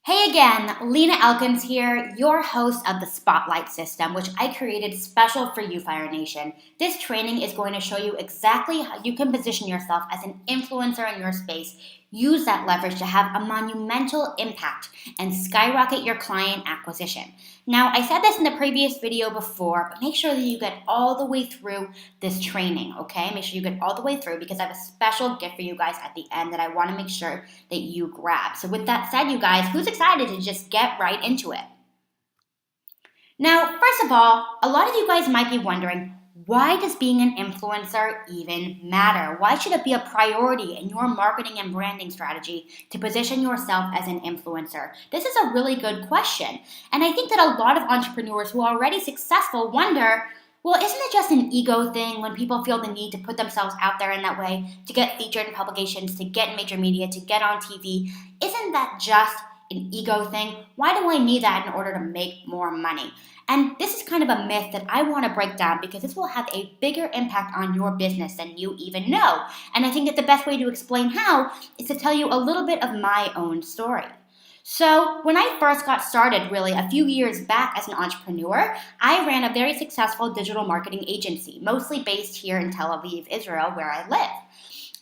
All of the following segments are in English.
Hey again, Lena Elkins here, your host of the Spotlight System, which I created special for you, Fire Nation. This training is going to show you exactly how you can position yourself as an influencer in your space. Use that leverage to have a monumental impact and skyrocket your client acquisition. Now, I said this in the previous video before, but make sure that you get all the way through this training, okay? Make sure you get all the way through because I have a special gift for you guys at the end that I want to make sure that you grab. So with that said, you guys, who's excited to just get right into it? Now, first of all, a lot of you guys might be wondering, why does being an influencer even matter? Why should it be a priority in your marketing and branding strategy to position yourself as an influencer? This is a really good question. And I think that a lot of entrepreneurs who are already successful wonder, well, isn't it just an ego thing when people feel the need to put themselves out there in that way, to get featured in publications, to get in major media, to get on TV? Isn't that just an ego thing? Why do I need that in order to make more money? And this is kind of a myth that I want to break down because this will have a bigger impact on your business than you even know. And I think that the best way to explain how is to tell you a little bit of my own story. So, when I first got started, really a few years back as an entrepreneur, I ran a very successful digital marketing agency, mostly based here in Tel Aviv, Israel, where I live.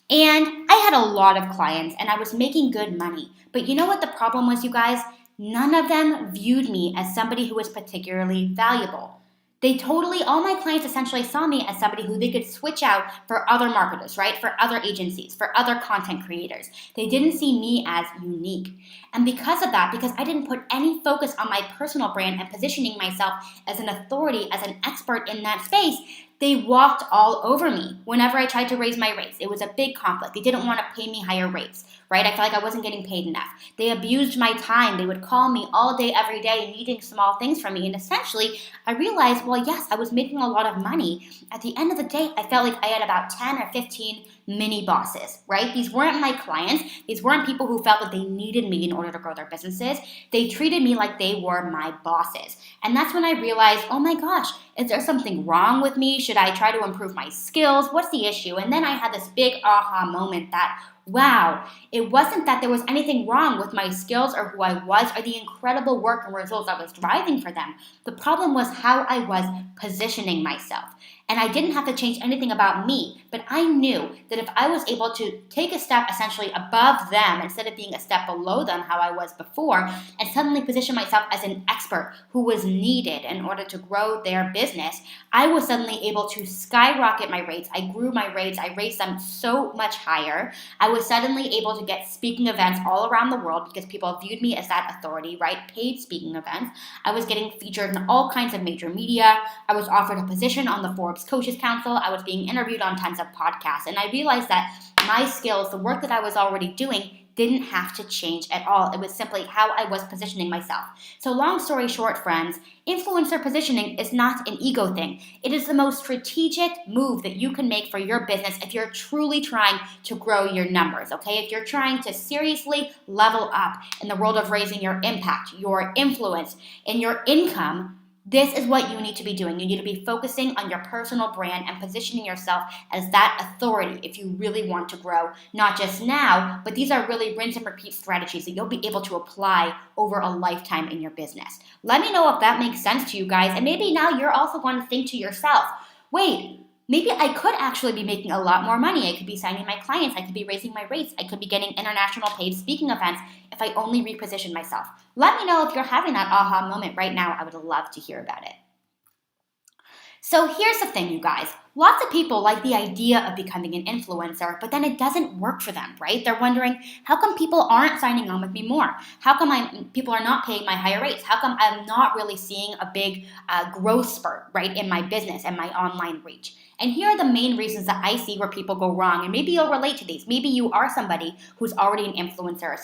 And I had a lot of clients and I was making good money. But you know what the problem was, you guys? None of them viewed me as somebody who was particularly valuable. All my clients essentially saw me as somebody who they could switch out for other marketers, right? For other agencies, for other content creators. They didn't see me as unique. And because of that, because I didn't put any focus on my personal brand and positioning myself as an authority, as an expert in that space, they walked all over me whenever I tried to raise my rates. It was a big conflict. They didn't want to pay me higher rates, right? I felt like I wasn't getting paid enough. They abused my time. They would call me all day, every day, needing small things from me. And essentially, I realized, well, yes, I was making a lot of money. At the end of the day, I felt like I had about 10 or 15 mini bosses, right? These weren't my clients. These weren't people who felt that they needed me in order to grow their businesses. They treated me like they were my bosses. And that's when I realized, oh my gosh, is there something wrong with me? Should I try to improve my skills? What's the issue? And then I had this big aha moment that, wow, it wasn't that there was anything wrong with my skills or who I was or the incredible work and results I was driving for them. The problem was how I was positioning myself. And I didn't have to change anything about me, but I knew that if I was able to take a step essentially above them instead of being a step below them, how I was before, and suddenly position myself as an expert who was needed in order to grow their business, I was suddenly able to skyrocket my rates. I grew my rates. I raised them so much higher. I was suddenly able to get speaking events all around the world because people viewed me as that authority, right? Paid speaking events. I was getting featured in all kinds of major media. I was offered a position on the Forbes Coaches Council. I was being interviewed on tons of podcasts. And I realized that my skills, the work that I was already doing, didn't have to change at all. It was simply how I was positioning myself. So long story short, friends, influencer positioning is not an ego thing. It is the most strategic move that you can make for your business if you're truly trying to grow your numbers, okay? If you're trying to seriously level up in the world of raising your impact, your influence, and your income, this is what you need to be doing. You need to be focusing on your personal brand and positioning yourself as that authority if you really want to grow, not just now, but these are really rinse and repeat strategies that you'll be able to apply over a lifetime in your business. Let me know if that makes sense to you guys. And maybe now you're also going to think to yourself, wait, maybe I could actually be making a lot more money. I could be signing my clients. I could be raising my rates. I could be getting international paid speaking events if I only reposition myself. Let me know if you're having that aha moment right now. I would love to hear about it. So here's the thing, you guys. Lots of people like the idea of becoming an influencer, but then it doesn't work for them, right? They're wondering, how come people aren't signing on with me more? How come people are not paying my higher rates? How come I'm not really seeing a big growth spurt, right, in my business and my online reach? And here are the main reasons that I see where people go wrong. And maybe you'll relate to these. Maybe you are somebody who's already an influencer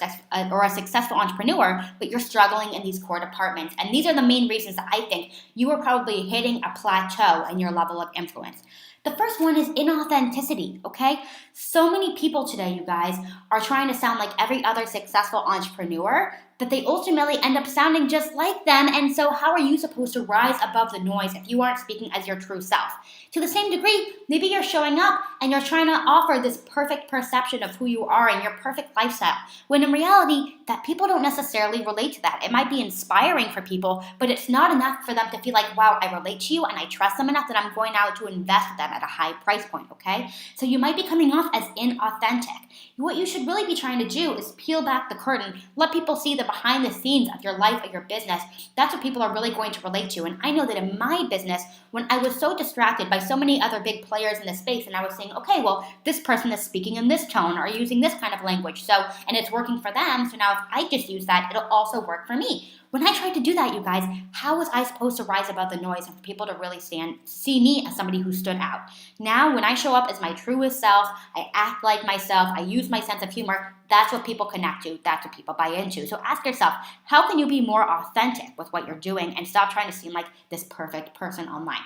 or a successful entrepreneur, but you're struggling in these core departments. And these are the main reasons that I think you are probably hitting a plateau in your level of influence. The first one is inauthenticity, okay? So many people today, you guys, are trying to sound like every other successful entrepreneur, that they ultimately end up sounding just like them. And so how are you supposed to rise above the noise if you aren't speaking as your true self? To the same degree, maybe you're showing up and you're trying to offer this perfect perception of who you are and your perfect lifestyle, when in reality, that people don't necessarily relate to that. It might be inspiring for people, but it's not enough for them to feel like, wow, I relate to you and I trust them enough that I'm going out to invest with them at a high price point, okay? So you might be coming off as inauthentic. What you should really be trying to do is peel back the curtain, let people see the behind the scenes of your life or your business. That's what people are really going to relate to. And I know that in my business, when I was so distracted by so many other big players in this space, and I was saying, okay, well, this person is speaking in this tone or using this kind of language, and it's working for them, so now if I just use that, it'll also work for me. When I tried to do that, you guys, how was I supposed to rise above the noise and for people to really see me as somebody who stood out? Now, when I show up as my truest self, I act like myself, I use my sense of humor, that's what people connect to, that's what people buy into. So ask yourself, how can you be more authentic with what you're doing and stop trying to seem like this perfect person online?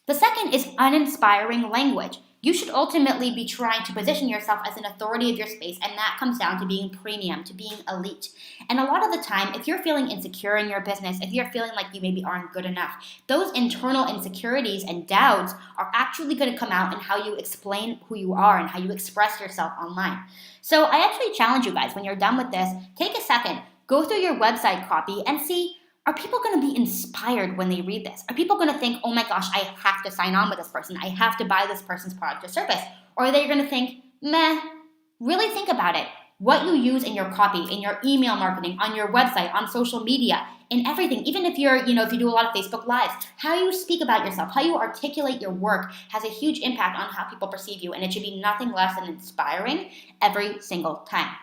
The second is uninspiring language. You should ultimately be trying to position yourself as an authority of your space, and that comes down to being premium, to being elite. And a lot of the time, if you're feeling insecure in your business, if you're feeling like you maybe aren't good enough, those internal insecurities and doubts are actually going to come out in how you explain who you are and how you express yourself online. So I actually challenge you guys, when you're done with this, take a second, go through your website copy and see, are people going to be inspired when they read this? Are people going to think, oh my gosh, I have to sign on with this person. I have to buy this person's product or service. Or are they going to think, meh, really think about it. What you use in your copy, in your email marketing, on your website, on social media, in everything, even if if you do a lot of Facebook Lives, how you speak about yourself, how you articulate your work has a huge impact on how people perceive you. And it should be nothing less than inspiring every single time.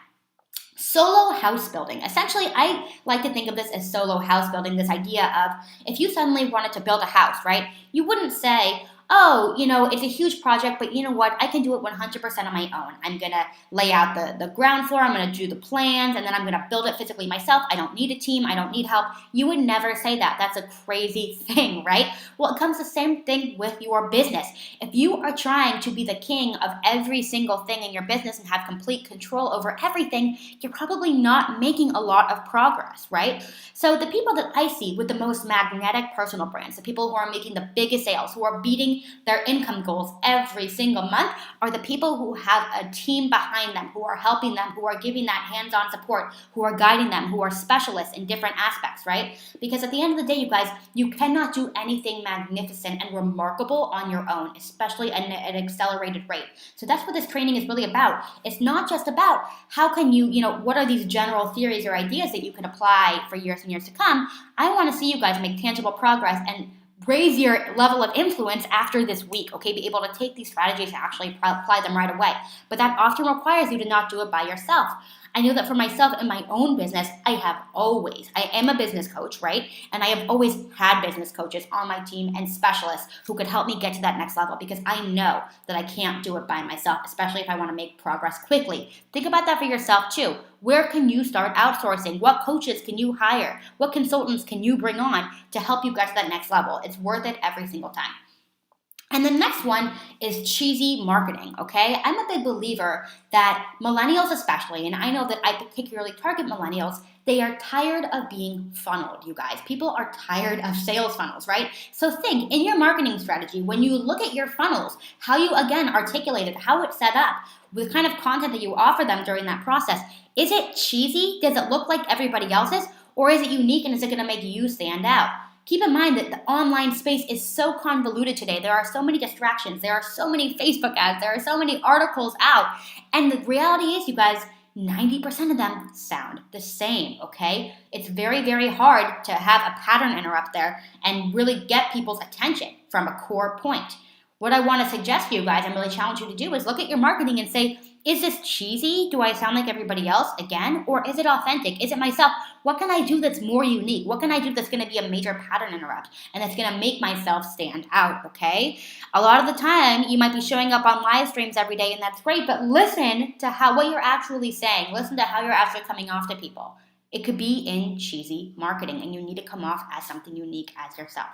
Solo house building. Essentially, I like to think of this as solo house building, this idea of if you suddenly wanted to build a house, right? You wouldn't say, oh, it's a huge project, but you know what? I can do it 100% on my own. I'm going to lay out the ground floor. I'm going to do the plans, and then I'm going to build it physically myself. I don't need a team. I don't need help. You would never say that. That's a crazy thing, right? Well, it comes the same thing with your business. If you are trying to be the king of every single thing in your business and have complete control over everything, you're probably not making a lot of progress, right? So the people that I see with the most magnetic personal brands, the people who are making the biggest sales, who are beating their income goals every single month, are the people who have a team behind them, who are helping them, who are giving that hands-on support, who are guiding them, who are specialists in different aspects, right? Because at the end of the day, you guys, you cannot do anything magnificent and remarkable on your own, especially at an accelerated rate. So that's what this training is really about. It's not just about how can you, what are these general theories or ideas that you can apply for years and years to come. I want to see you guys make tangible progress and raise your level of influence after this week, okay? Be able to take these strategies and actually apply them right away. But that often requires you to not do it by yourself. I know that for myself in my own business, I am a business coach, right? And I have always had business coaches on my team and specialists who could help me get to that next level, because I know that I can't do it by myself, especially if I want to make progress quickly. Think about that for yourself too. Where can you start outsourcing? What coaches can you hire? What consultants can you bring on to help you get to that next level? It's worth it every single time. And the next one is cheesy marketing, okay? I'm a big believer that millennials especially, and I know that I particularly target millennials, they are tired of being funneled, you guys. People are tired of sales funnels, right? So think, in your marketing strategy, when you look at your funnels, how you, again, articulate it, how it's set up, the kind of content that you offer them during that process, is it cheesy? Does it look like everybody else's? Or is it unique, and is it gonna make you stand out? Keep in mind that the online space is so convoluted today. There are so many distractions. There are so many Facebook ads. There are so many articles out. And the reality is, you guys, 90% of them sound the same, okay? It's very, very hard to have a pattern interrupt there and really get people's attention from a core point. What I want to suggest to you guys and really challenge you to do is look at your marketing and say, is this cheesy? Do I sound like everybody else again? Or is it authentic? Is it myself? What can I do that's more unique? What can I do that's going to be a major pattern interrupt and that's going to make myself stand out, okay? A lot of the time, you might be showing up on live streams every day, and that's great, but listen to what you're actually saying. Listen to how you're actually coming off to people. It could be in cheesy marketing, and you need to come off as something unique as yourself.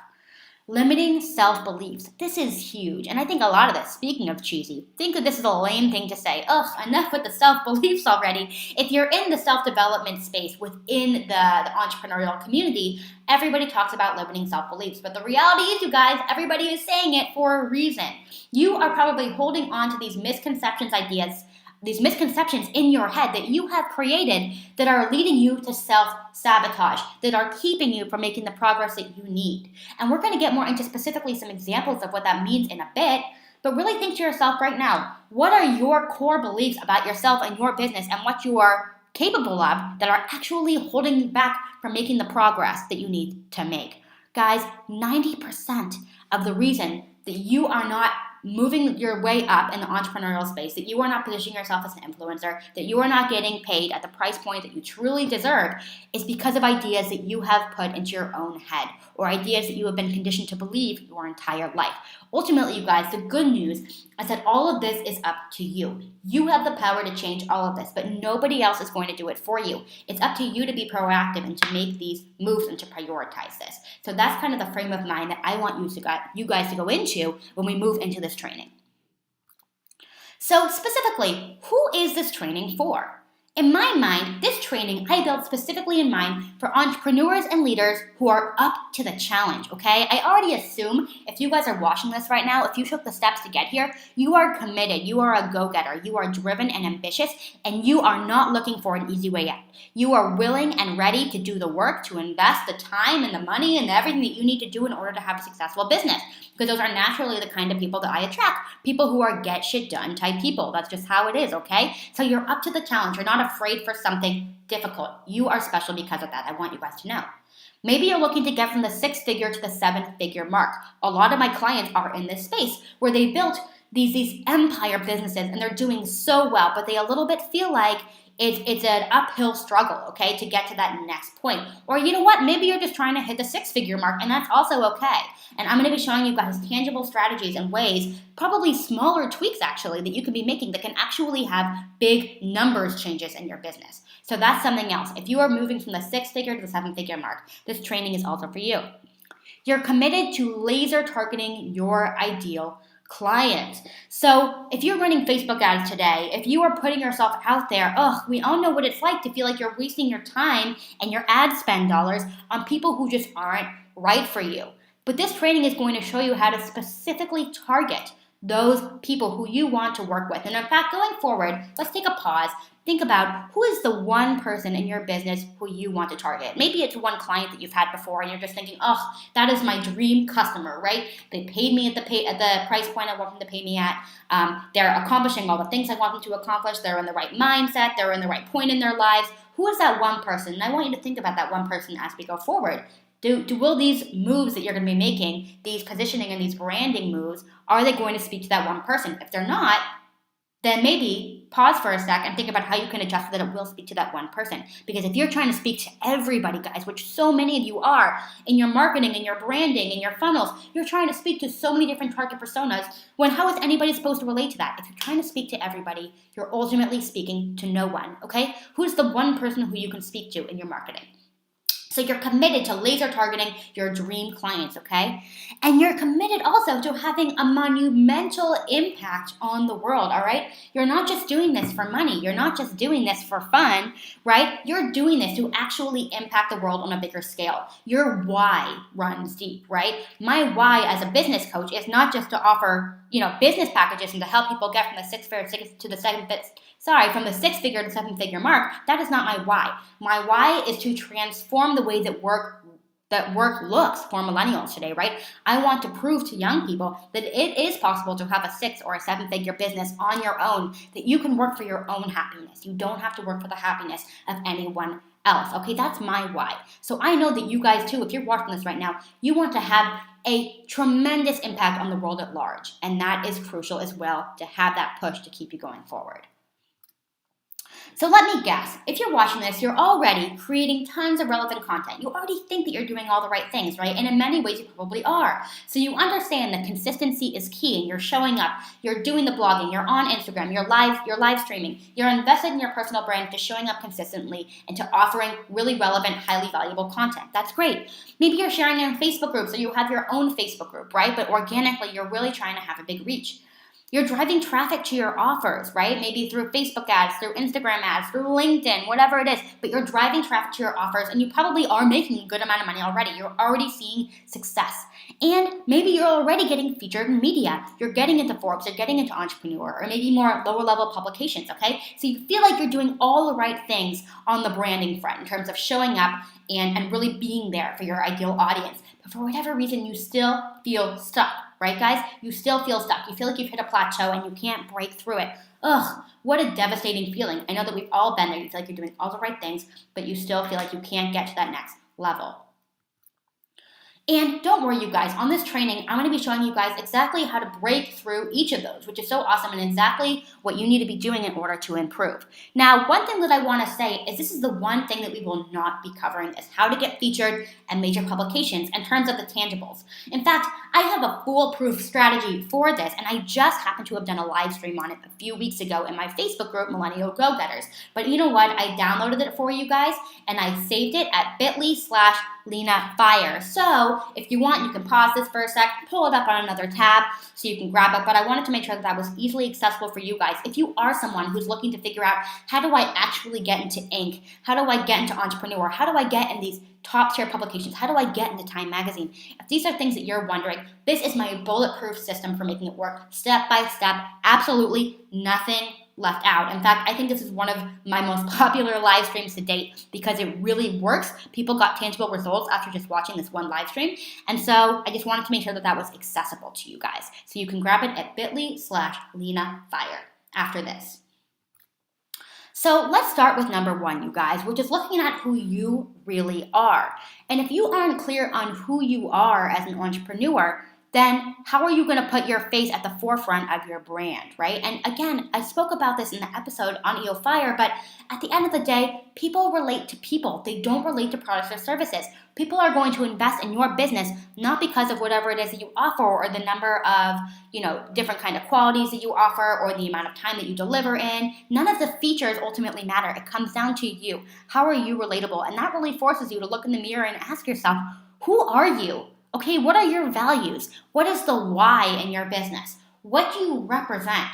Limiting self-beliefs. This is huge. And I think a lot of this, speaking of cheesy, think that this is a lame thing to say. Ugh, enough with the self-beliefs already. If you're in the self-development space within the entrepreneurial community, everybody talks about limiting self-beliefs. But the reality is, you guys, everybody is saying it for a reason. You are probably holding on to these misconceptions in your head that you have created that are leading you to self-sabotage, that are keeping you from making the progress that you need. And we're going to get more into specifically some examples of what that means in a bit, but really think to yourself right now, what are your core beliefs about yourself and your business and what you are capable of that are actually holding you back from making the progress that you need to make? Guys, 90% of the reason that you are not moving your way up in the entrepreneurial space, that you are not positioning yourself as an influencer, that you are not getting paid at the price point that you truly deserve, is because of ideas that you have put into your own head or ideas that you have been conditioned to believe your entire life. Ultimately, you guys, the good news is that all of this is up to you. You have the power to change all of this, but nobody else is going to do it for you. It's up to you to be proactive and to make these moves and to prioritize this. So that's kind of the frame of mind that I want you guys to go into when we move into this training. So specifically, who is this training for? In my mind, this training I built specifically in mind for entrepreneurs and leaders who are up to the challenge, okay? I already assume if you guys are watching this right now, if you took the steps to get here, you are committed, you are a go-getter, you are driven and ambitious, and you are not looking for an easy way out. You are willing and ready to do the work, to invest the time and the money and everything that you need to do in order to have a successful business. Because those are naturally the kind of people that I attract. People who are get shit done type people. That's just how it is, okay? So you're up to the challenge. You're not afraid for something difficult. You are special because of that. I want you guys to know. Maybe you're looking to get from the 6-figure to the 7-figure mark. A lot of my clients are in this space where they built these empire businesses and they're doing so well, but they a little bit feel like it's an uphill struggle, okay, to get to that next point. Or you know what? Maybe you're just trying to hit the 6-figure mark, and that's also okay. And I'm going to be showing you guys tangible strategies and ways, probably smaller tweaks actually, that you can be making that can actually have big numbers changes in your business. So that's something else. If you are moving from the 6-figure to the 7-figure mark, this training is also for you. You're committed to laser targeting your ideal client. So if you're running Facebook ads today, if you are putting yourself out there, we all know what it's like to feel like you're wasting your time and your ad spend dollars on people who just aren't right for you. But this training is going to show you how to specifically target those people who you want to work with. And in fact, going forward, let's take a pause. Think about who is the one person in your business who you want to target. Maybe it's one client that you've had before and you're just thinking, that is my dream customer, right? They paid me at the price point I want them to pay me at. They're accomplishing all the things I want them to accomplish. They're in the right mindset. They're in the right point in their lives. Who is that one person? And I want you to think about that one person as we go forward. Will these moves that you're going to be making, these positioning and these branding moves, are they going to speak to that one person? If they're not, then maybe pause for a sec and think about how you can adjust so that it will speak to that one person. Because if you're trying to speak to everybody, guys, which so many of you are, in your marketing, in your branding, in your funnels, you're trying to speak to so many different target personas, when how is anybody supposed to relate to that? If you're trying to speak to everybody, you're ultimately speaking to no one, okay? Who's the one person who you can speak to in your marketing? So you're committed to laser targeting your dream clients, okay? And you're committed also to having a monumental impact on the world, all right? You're not just doing this for money. You're not just doing this for fun, right? You're doing this to actually impact the world on a bigger scale. Your why runs deep, right? My why as a business coach is not just to offer, business packages and to help people get from the 6-figure to the 6-figure to 7-figure mark. That is not my why. My why is to transform the way that work looks for millennials today, right? I want to prove to young people that it is possible to have a 6 or a 7-figure business on your own, that you can work for your own happiness. You don't have to work for the happiness of anyone else. Okay, that's my why. So I know that you guys too, if you're watching this right now, you want to have a tremendous impact on the world at large. And that is crucial as well, to have that push to keep you going forward. So let me guess, if you're watching this, you're already creating tons of relevant content. You already think that you're doing all the right things, right? And in many ways, you probably are. So you understand that consistency is key, and you're showing up, you're doing the blogging, you're on Instagram, you're live streaming, you're invested in your personal brand to showing up consistently and to offering really relevant, highly valuable content. That's great. Maybe you're sharing in Facebook groups, or you have your own Facebook group, right? But organically, you're really trying to have a big reach. You're driving traffic to your offers, right? Maybe through Facebook ads, through Instagram ads, through LinkedIn, whatever it is. But you're driving traffic to your offers, and you probably are making a good amount of money already. You're already seeing success. And maybe you're already getting featured in media. You're getting into Forbes, you're getting into Entrepreneur, or maybe more lower level publications, okay? So you feel like you're doing all the right things on the branding front in terms of showing up and really being there for your ideal audience. But for whatever reason, you still feel stuck. Right, guys? You still feel stuck. You feel like you've hit a plateau and you can't break through it. Ugh, what a devastating feeling. I know that we've all been there. You feel like you're doing all the right things, but you still feel like you can't get to that next level. And don't worry, you guys, on this training, I'm going to be showing you guys exactly how to break through each of those, which is so awesome and exactly what you need to be doing in order to improve. Now, one thing that I want to say is this is the one thing that we will not be covering is how to get featured in major publications in terms of the tangibles. In fact, I have a foolproof strategy for this, and I just happened to have done a live stream on it a few weeks ago in my Facebook group, Millennial Go-Getters. But you know what? I downloaded it for you guys, and I saved it at bit.ly/Lena Fire. So if you want, you can pause this for a sec, pull it up on another tab so you can grab it. But I wanted to make sure that that was easily accessible for you guys. If you are someone who's looking to figure out how do I actually get into Inc., how do I get into Entrepreneur, how do I get in these top tier publications, how do I get into Time Magazine? If these are things that you're wondering, this is my bulletproof system for making it work step by step, absolutely nothing left out. In fact, I think this is one of my most popular live streams to date because it really works. People got tangible results after just watching this one live stream. And so I just wanted to make sure that that was accessible to you guys. So you can grab it at bit.ly/Lena Fire after this. So let's start with number one, you guys, which is looking at who you really are. And if you aren't clear on who you are as an entrepreneur, then how are you going to put your face at the forefront of your brand, right? And again, I spoke about this in the episode on EO Fire, but at the end of the day, people relate to people. They don't relate to products or services. People are going to invest in your business not because of whatever it is that you offer or the number of, different kind of qualities that you offer or the amount of time that you deliver in. None of the features ultimately matter. It comes down to you. How are you relatable? And that really forces you to look in the mirror and ask yourself, who are you? Okay, what are your values? What is the why in your business? What do you represent?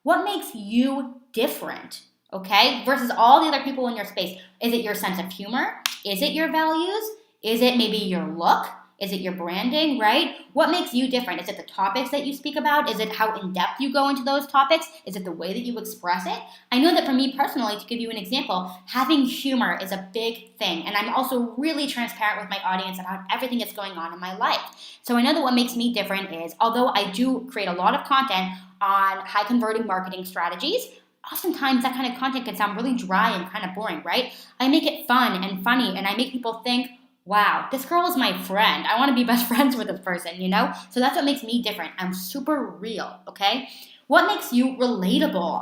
What makes you different? Okay, versus all the other people in your space. Is it your sense of humor? Is it your values? Is it maybe your look? Is it your branding, right? What makes you different? Is it the topics that you speak about? Is it how in-depth you go into those topics? Is it the way that you express it? I know that for me personally, to give you an example, having humor is a big thing. And I'm also really transparent with my audience about everything that's going on in my life. So I know that what makes me different is, although I do create a lot of content on high converting marketing strategies, oftentimes that kind of content can sound really dry and kind of boring, right? I make it fun and funny, and I make people think, wow, this girl is my friend. I want to be best friends with this person, So that's what makes me different. I'm super real, okay? What makes you relatable?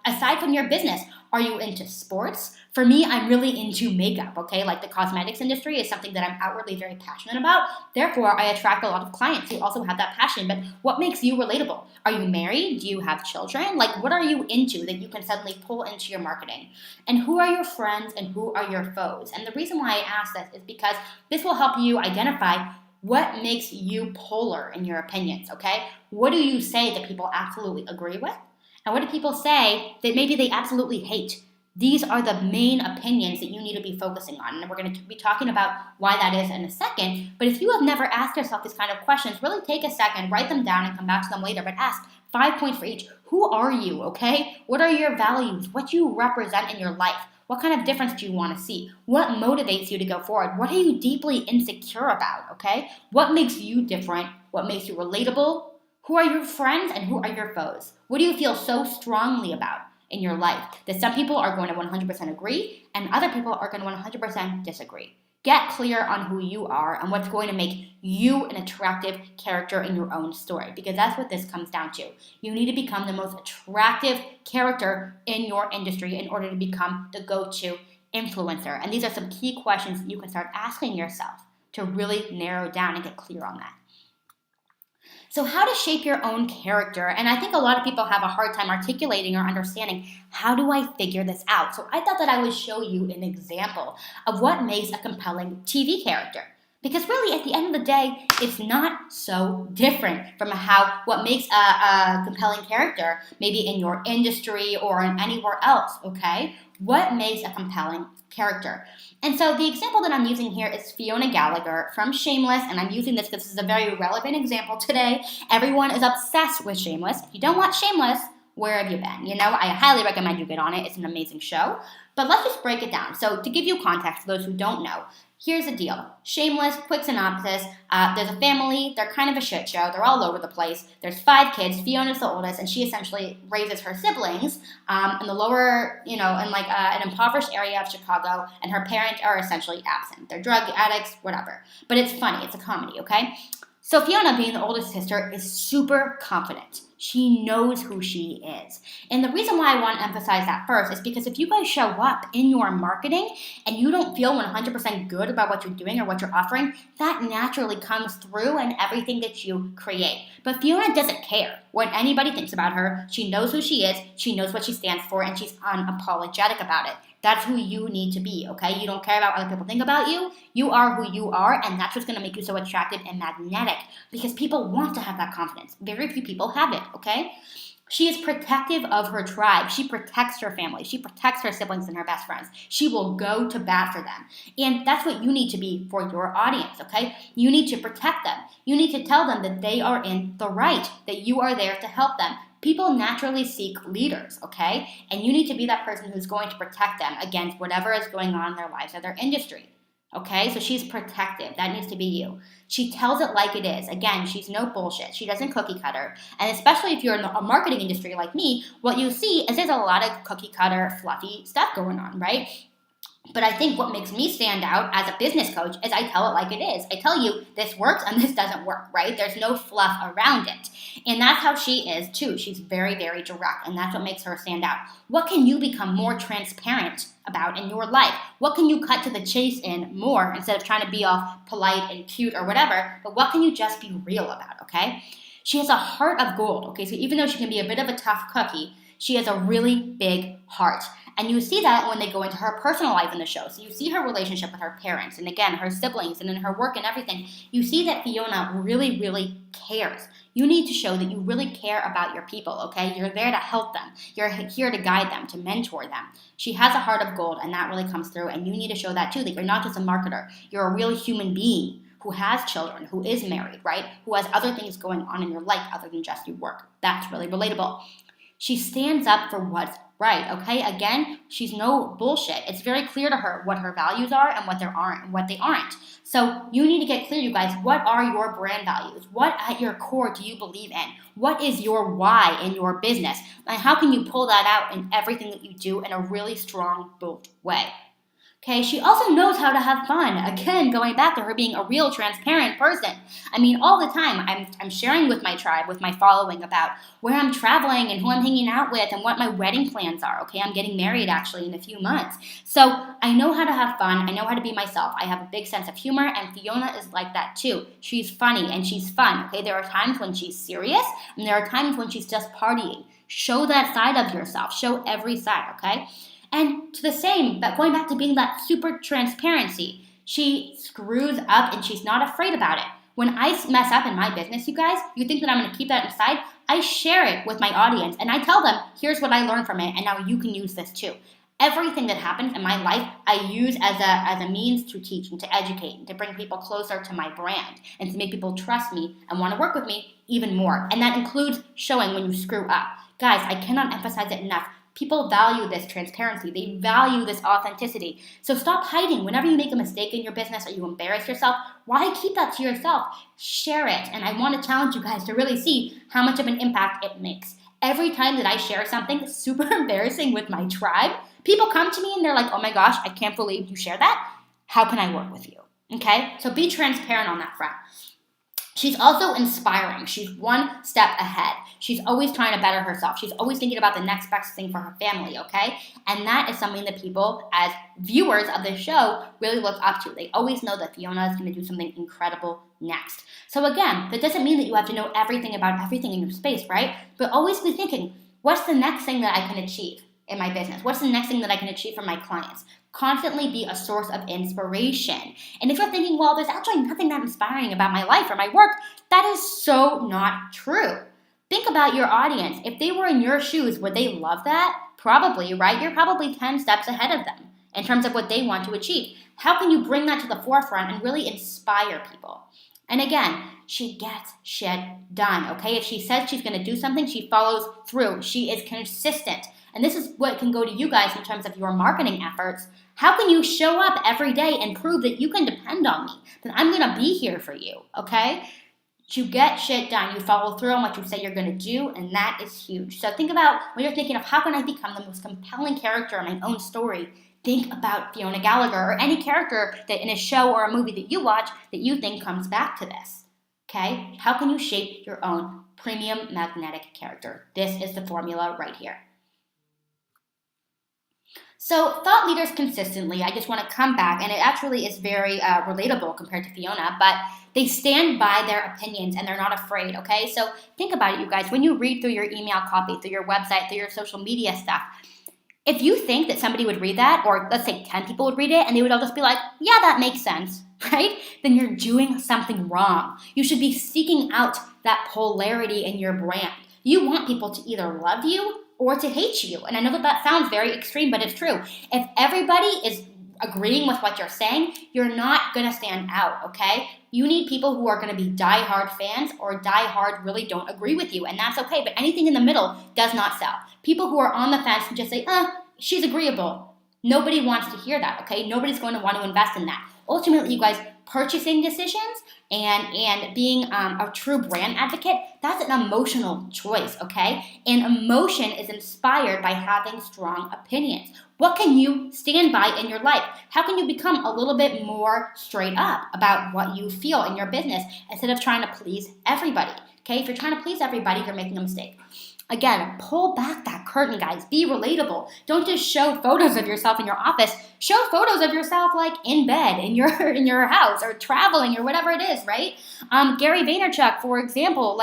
Aside from your business, are you into sports? For me, I'm really into makeup, okay? Like the cosmetics industry is something that I'm outwardly very passionate about. Therefore, I attract a lot of clients who also have that passion. But what makes you relatable? Are you married? Do you have children? Like, what are you into that you can suddenly pull into your marketing? And who are your friends and who are your foes? And the reason why I ask this is because this will help you identify what makes you polar in your opinions, okay? What do you say that people absolutely agree with? And what do people say that maybe they absolutely hate? These are the main opinions that you need to be focusing on. And we're going to be talking about why that is in a second. But if you have never asked yourself these kind of questions, really take a second, write them down and come back to them later. But ask 5 points for each. Who are you, okay? What are your values? What do you represent in your life? What kind of difference do you want to see? What motivates you to go forward? What are you deeply insecure about, okay? What makes you different? What makes you relatable? Who are your friends and who are your foes? What do you feel so strongly about in your life that some people are going to 100% agree and other people are going to 100% disagree? Get clear on who you are and what's going to make you an attractive character in your own story, because that's what this comes down to. You need to become the most attractive character in your industry in order to become the go-to influencer. And these are some key questions that you can start asking yourself to really narrow down and get clear on that. So how to shape your own character. And I think a lot of people have a hard time articulating or understanding, how do I figure this out? So I thought that I would show you an example of what makes a compelling TV character. Because really, at the end of the day, it's not so different from what makes a compelling character, maybe in your industry or in anywhere else, okay? What makes a compelling character? And so the example that I'm using here is Fiona Gallagher from Shameless, and I'm using this because this is a very relevant example today. Everyone is obsessed with Shameless. If you don't watch Shameless, where have you been? You know, I highly recommend you get on it. It's an amazing show. But let's just break it down. So to give you context, for those who don't know, here's the deal. Shameless, quick synopsis. There's a family. They're kind of a shit show. They're all over the place. There's 5 kids. Fiona's the oldest, and she essentially raises her siblings in the lower, in like an impoverished area of Chicago, and her parents are essentially absent. They're drug addicts, whatever. But it's funny. It's a comedy, okay? So Fiona, being the oldest sister, is super confident. She knows who she is. And the reason why I want to emphasize that first is because if you guys show up in your marketing and you don't feel 100% good about what you're doing or what you're offering, that naturally comes through in everything that you create. But Fiona doesn't care what anybody thinks about her. She knows who she is, she knows what she stands for, and she's unapologetic about it. That's who you need to be, okay? You don't care about what other people think about you. You are who you are, and that's what's going to make you so attractive and magnetic, because people want to have that confidence. Very few people have it, okay? She is protective of her tribe. She protects her family. She protects her siblings and her best friends. She will go to bat for them. And that's what you need to be for your audience, okay? You need to protect them. You need to tell them that they are in the right, that you are there to help them. People naturally seek leaders, okay? And you need to be that person who's going to protect them against whatever is going on in their lives or their industry, okay? So she's protective. That needs to be you. She tells it like it is. Again, she's no bullshit. She doesn't cookie cutter. And especially if you're in a marketing industry like me, what you see is there's a lot of cookie cutter, fluffy stuff going on, right? But I think what makes me stand out as a business coach is I tell it like it is. I tell you this works and this doesn't work, right? There's no fluff around it. And that's how she is too. She's very, very direct, and that's what makes her stand out. What can you become more transparent about in your life? What can you cut to the chase in more instead of trying to be all polite and cute or whatever? But what can you just be real about, okay? She has a heart of gold, okay? So even though she can be a bit of a tough cookie, she has a really big heart. And you see that when they go into her personal life in the show. So you see her relationship with her parents, and again, her siblings, and in her work and everything. You see that Fiona really, really cares. You need to show that you really care about your people, okay? You're there to help them. You're here to guide them, to mentor them. She has a heart of gold, and that really comes through. And you need to show that too, that you're not just a marketer. You're a real human being who has children, who is married, right? Who has other things going on in your life other than just your work. That's really relatable. She stands up for what's right, okay? Again, she's no bullshit. It's very clear to her what her values are and what they aren't. So you need to get clear, you guys. What are your brand values? What at your core do you believe in? What is your why in your business? And how can you pull that out in everything that you do in a really strong, bold way? Okay, she also knows how to have fun. Again, going back to her being a real transparent person. I mean, all the time, I'm sharing with my tribe, with my following about where I'm traveling and who I'm hanging out with and what my wedding plans are. Okay, I'm getting married actually in a few months. So I know how to have fun. I know how to be myself. I have a big sense of humor, and Fiona is like that too. She's funny and she's fun. Okay, there are times when she's serious and there are times when she's just partying. Show that side of yourself. Show every side, okay? And to the same, but going back to being that super transparency, she screws up and she's not afraid about it. When I mess up in my business, you guys, you think that I'm going to keep that inside? I share it with my audience and I tell them, here's what I learned from it, and now you can use this too. Everything that happens in my life, I use as a means to teach and to educate and to bring people closer to my brand and to make people trust me and want to work with me even more. And that includes showing when you screw up. Guys, I cannot emphasize it enough. People value this transparency. They value this authenticity. So stop hiding. Whenever you make a mistake in your business or you embarrass yourself, why keep that to yourself? Share it. And I want to challenge you guys to really see how much of an impact it makes. Every time that I share something super embarrassing with my tribe, people come to me and they're like, oh my gosh, I can't believe you share that. How can I work with you? Okay? So be transparent on that front. She's also inspiring. She's one step ahead. She's always trying to better herself. She's always thinking about the next best thing for her family, okay? And that is something that people, as viewers of the show, really look up to. They always know that Fiona is going to do something incredible next. So again, that doesn't mean that you have to know everything about everything in your space, right? But always be thinking, what's the next thing that I can achieve in my business? What's the next thing that I can achieve for my clients? Constantly be a source of inspiration. And if you're thinking, well, there's actually nothing that inspiring about my life or my work, that is so not true. Think about your audience. If they were in your shoes, would they love that? Probably, right? You're probably 10 steps ahead of them in terms of what they want to achieve. How can you bring that to the forefront and really inspire people? And again, she gets shit done, okay? If she says she's going to do something, she follows through. She is consistent. And this is what can go to you guys in terms of your marketing efforts. How can you show up every day and prove that you can depend on me, that I'm going to be here for you, okay? You get shit done. You follow through on what you say you're going to do, and that is huge. So think about when you're thinking of how can I become the most compelling character in my own story, think about Fiona Gallagher or any character that in a show or a movie that you watch that you think comes back to this, okay? How can you shape your own premium magnetic character? This is the formula right here. So thought leaders consistently, I just want to come back, and it actually is very relatable compared to Fiona, but they stand by their opinions and they're not afraid, okay? So think about it, you guys. When you read through your email copy, through your website, through your social media stuff, if you think that somebody would read that, or let's say 10 people would read it, and they would all just be like, yeah, that makes sense, right? Then you're doing something wrong. You should be seeking out that polarity in your brand. You want people to either love you or to hate you. And I know that that sounds very extreme, but it's true. If everybody is agreeing with what you're saying, you're not going to stand out, okay? You need people who are going to be diehard fans or diehard really don't agree with you, and that's okay. But anything in the middle does not sell. People who are on the fence and just say, she's agreeable. Nobody wants to hear that, okay? Nobody's going to want to invest in that. Ultimately, you guys, purchasing decisions and being a true brand advocate, that's an emotional choice, okay? And emotion is inspired by having strong opinions. What can you stand by in your life? How can you become a little bit more straight up about what you feel in your business instead of trying to please everybody, okay? If you're trying to please everybody, you're making a mistake. Again, pull back that curtain, guys. Be relatable. Don't just show photos of yourself in your office. Show photos of yourself like in bed, in your house, or traveling, or whatever it is, right? Gary Vaynerchuk, for example,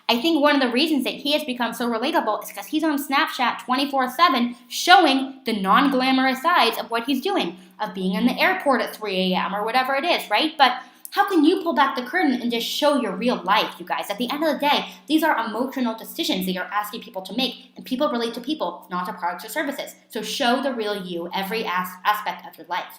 I think one of the reasons that he has become so relatable is because he's on Snapchat 24/7 showing the non-glamorous sides of what he's doing, of being in the airport at 3 a.m. or whatever it is, right? But how can you pull back the curtain and just show your real life, you guys? At the end of the day, these are emotional decisions that you're asking people to make, and people relate to people, not to products or services. So show the real you every aspect of your life.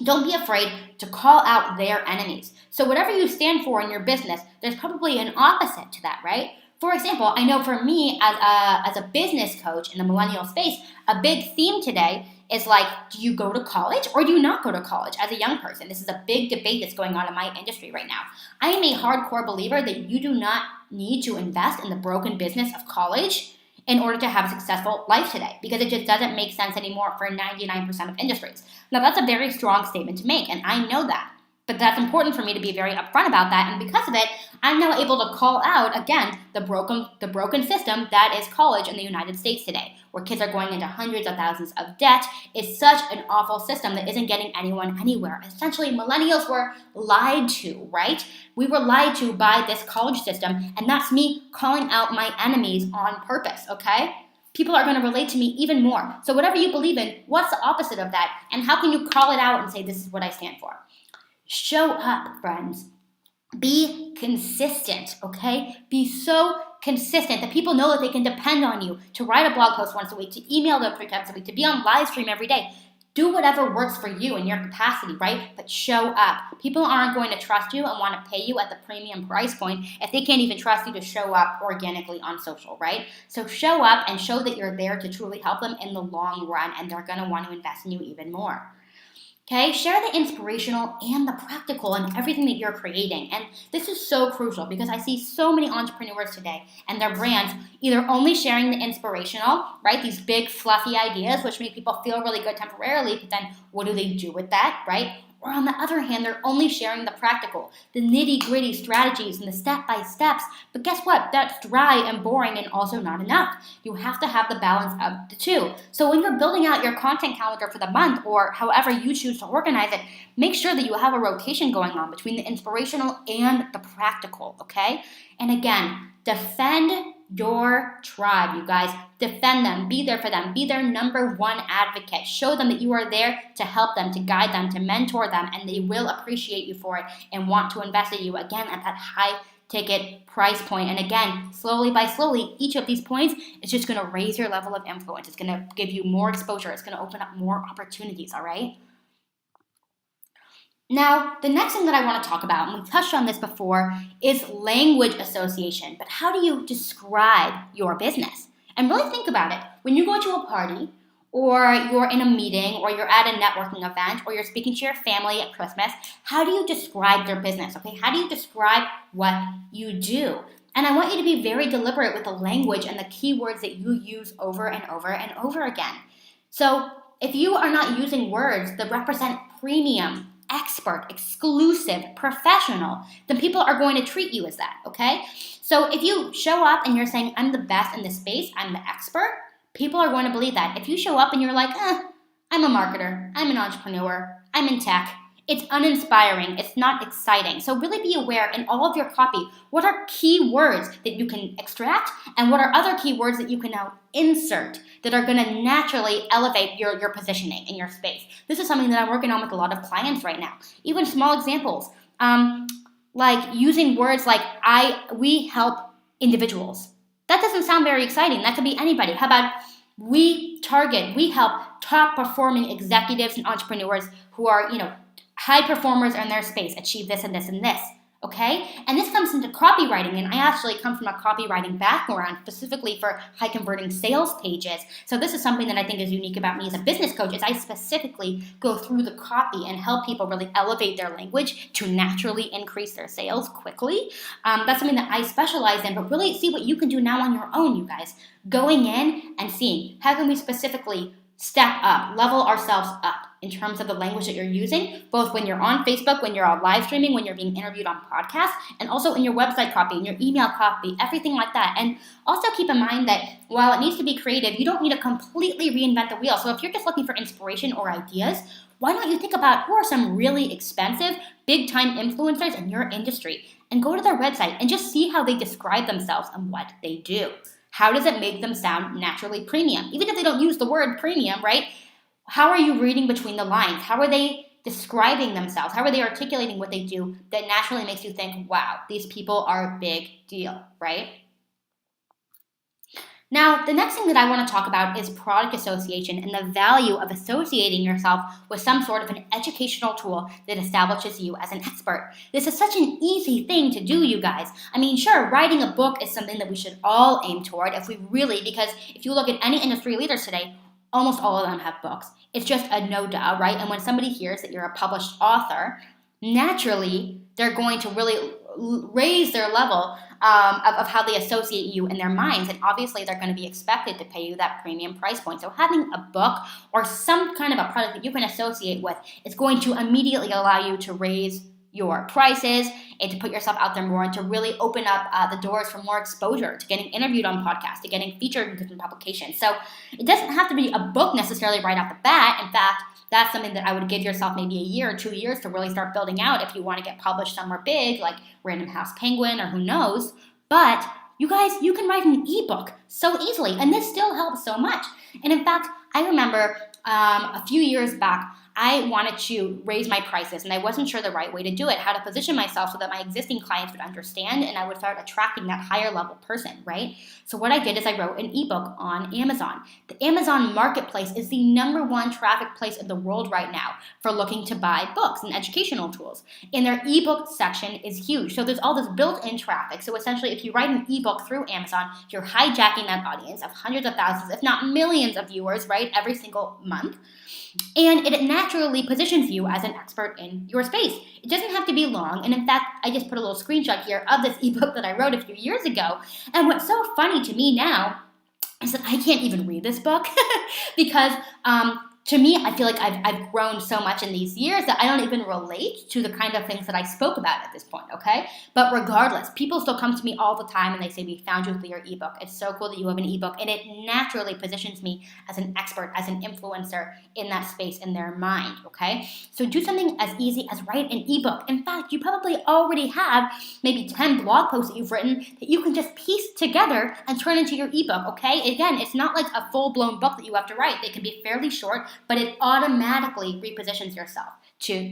Don't be afraid to call out their enemies. So whatever you stand for in your business, there's probably an opposite to that, right? For example, I know for me as a business coach in the millennial space, a big theme today is do you go to college or do you not go to college as a young person? This is a big debate that's going on in my industry right now. I am a hardcore believer that you do not need to invest in the broken business of college in order to have a successful life today, because it just doesn't make sense anymore for 99% of industries. Now, that's a very strong statement to make, and I know that. But that's important for me to be very upfront about that, and because of it, I'm now able to call out, again, the broken system that is college in the United States today, where kids are going into hundreds of thousands of debt. It's such an awful system that isn't getting anyone anywhere. Essentially, millennials were lied to, right? We were lied to by this college system, and that's me calling out my enemies on purpose, okay? People are going to relate to me even more. So whatever you believe in, what's the opposite of that? And how can you call it out and say, this is what I stand for? Show up, friends. Be consistent, okay? Be so consistent that people know that they can depend on you to write a blog post once a week, to email them 3 times a week, to be on live stream every day. Do whatever works for you in your capacity, right? But show up. People aren't going to trust you and want to pay you at the premium price point if they can't even trust you to show up organically on social, right? So show up and show that you're there to truly help them in the long run, and they're going to want to invest in you even more. Okay, share the inspirational and the practical in everything that you're creating. And this is so crucial because I see so many entrepreneurs today and their brands either only sharing the inspirational, right? These big fluffy ideas, which make people feel really good temporarily, but then what do they do with that, right? Or on the other hand, they're only sharing the practical, the nitty gritty strategies and the step by steps. But guess what? That's dry and boring and also not enough. You have to have the balance of the two. So when you're building out your content calendar for the month or however you choose to organize it, make sure that you have a rotation going on between the inspirational and the practical, okay? And again, defend your tribe, you guys. Defend them, be there for them, be their number one advocate. Show them that you are there to help them, to guide them, to mentor them, and they will appreciate you for it and want to invest in you again at that high ticket price point. And again, slowly by slowly, each of these points is just going to raise your level of influence. It's going to give you more exposure. It's going to open up more opportunities, all right? Now, the next thing that I want to talk about, and we touched on this before, is language association. But how do you describe your business? And really think about it. When you go to a party, or you're in a meeting, or you're at a networking event, or you're speaking to your family at Christmas, how do you describe their business? Okay, how do you describe what you do? And I want you to be very deliberate with the language and the keywords that you use over and over and over again. So if you are not using words that represent premium, expert, exclusive, professional, then people are going to treat you as that, okay? So if you show up and you're saying, I'm the best in this space, I'm the expert, people are going to believe that. If you show up and you're like, I'm a marketer, I'm an entrepreneur, I'm in tech, it's uninspiring, it's not exciting. So really be aware in all of your copy, what are key words that you can extract and what are other keywords that you can now insert that are going to naturally elevate your positioning in your space. This is something that I'm working on with a lot of clients right now. Even small examples, like using words like we help individuals. That doesn't sound very exciting. That could be anybody. How about we help top performing executives and entrepreneurs who are, high performers in their space achieve this and this and this, okay? And this comes into copywriting, and I actually come from a copywriting background specifically for high converting sales pages. So this is something that I think is unique about me as a business coach is I specifically go through the copy and help people really elevate their language to naturally increase their sales quickly. That's something that I specialize in, but really see what you can do now on your own, you guys. Going in and seeing how can we specifically step up, level ourselves up in terms of the language that you're using, both when you're on Facebook, when you're on live streaming, when you're being interviewed on podcasts, and also in your website copy, in your email copy, everything like that. And also keep in mind that while it needs to be creative, you don't need to completely reinvent the wheel. So if you're just looking for inspiration or ideas, why don't you think about who are some really expensive, big-time influencers in your industry and go to their website and just see how they describe themselves and what they do. How does it make them sound naturally premium? Even if they don't use the word premium, right? How are you reading between the lines? How are they describing themselves? How are they articulating what they do that naturally makes you think, wow, these people are a big deal, right? Now, the next thing that I want to talk about is product association and the value of associating yourself with some sort of an educational tool that establishes you as an expert. This is such an easy thing to do, you guys. I mean, sure, writing a book is something that we should all aim toward because if you look at any industry leaders today, almost all of them have books. It's just a no-duh, right? And when somebody hears that you're a published author, naturally, they're going to really raise their level of how they associate you in their minds. And obviously, they're going to be expected to pay you that premium price point. So having a book or some kind of a product that you can associate with is going to immediately allow you to raise your prices and to put yourself out there more and to really open up the doors for more exposure, to getting interviewed on podcasts, to getting featured in different publications. So it doesn't have to be a book necessarily right off the bat. In fact, that's something that I would give yourself maybe a year or 2 years to really start building out if you want to get published somewhere big like Random House Penguin or who knows. But you guys, you can write an ebook so easily, and this still helps so much. And in fact, I remember a few years back, I wanted to raise my prices, and I wasn't sure the right way to do it, how to position myself so that my existing clients would understand and I would start attracting that higher level person, right? So what I did is I wrote an ebook on Amazon. The Amazon Marketplace is the #1 traffic place in the world right now for looking to buy books and educational tools. And their ebook section is huge. So there's all this built-in traffic. So essentially, if you write an ebook through Amazon, you're hijacking that audience of hundreds of thousands, if not millions of viewers, right, every single month. And it naturally positions you as an expert in your space. It doesn't have to be long. And in fact, I just put a little screenshot here of this ebook that I wrote a few years ago. And what's so funny to me now is that I can't even read this book because to me, I feel like I've grown so much in these years that I don't even relate to the kind of things that I spoke about at this point, okay? But regardless, people still come to me all the time and they say, we found you with your ebook. It's so cool that you have an ebook. And it naturally positions me as an expert, as an influencer in that space in their mind, okay? So do something as easy as write an ebook. In fact, you probably already have maybe 10 blog posts that you've written that you can just piece together and turn into your ebook, okay? Again, it's not like a full-blown book that you have to write. They can be fairly short, but it automatically repositions yourself to